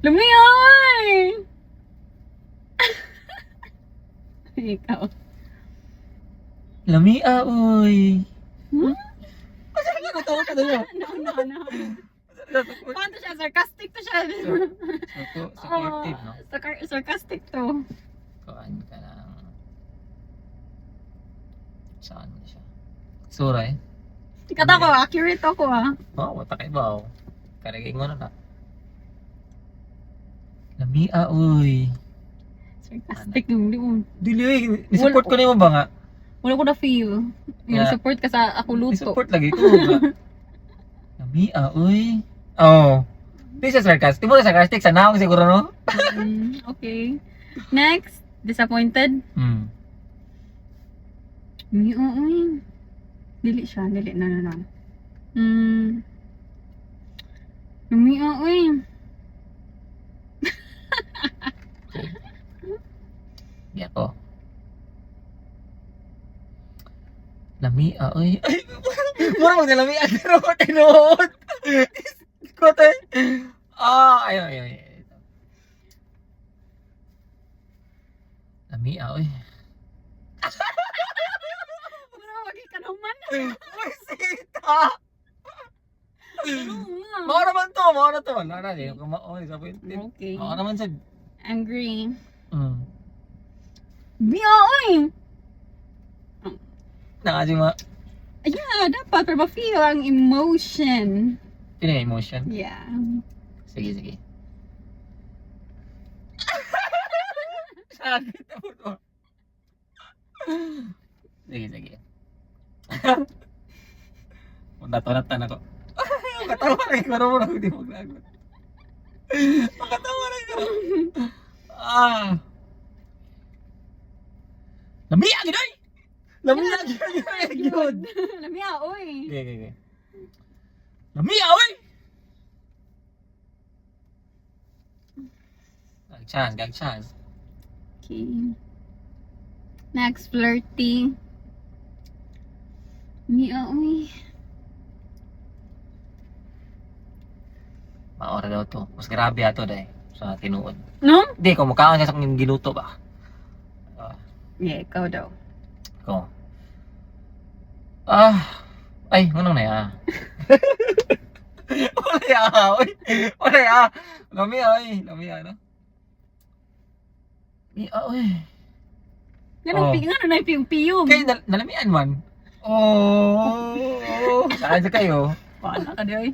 Lumiyoy! Ikaw. Lamia, uy. Hmm? Masarap na katawa ka doon. No. Paano to siya? Sarcastic to siya. Supportive, no? Sarcastic to. Kuhaan ka ng... Saan mo siya? Sura eh. Kata ko, accurate ako Oo, wata kay ba? Karagay mo na. Lamia, uy. Sarcastic yung Dili, nisupport ko na mo ba nga? wala ko na feel. Yeah. Support ka sa ako luto. Nisupport lagi ko nga. Lamia, uy. Oh. Di siya sarcastic. Di mo na sarcastic. Sana ako siguro, no? Okay. Next. Disappointed? Uy. Dili siya. Dili. No. Uy. Di ako. Lamia, uy. Ay, mura mo na lamia. Pero ko tinuot. Ko tayo. Ay. Lamia, uy. Wala, wagi ka naman. Uy, sita. Mao naman to. Wala na. Disappointed. Okay. Mao naman sa... Angry. Uy. Nakasima. Yeah, dapat para ma-feel ang emotion. Emotion. Yeah. Sige. Sakit na po to. Sige. Natunatan ako. Makatawa na yung karo mo na hindi maglagot. Makatawa na yung karo. Lamia, ginoy! Lamia, Good. Lamia, oy. Okay. Lamia, oy! Gag chance. Okay. Next, flirty. Lamia, oy. Maora daw to. Mas grabe ato dahil sa tinuod. No? Hindi, kung mukhaan niya sa kanyang giluto ba? Yeah, ikaw daw. Ko. Ay, manong na ya. Wala ya. Lamia, no? Uy. Nga na piyong-piyong. Kaya nalamian man. Oh. Saan sa kayo? Paano ka doy?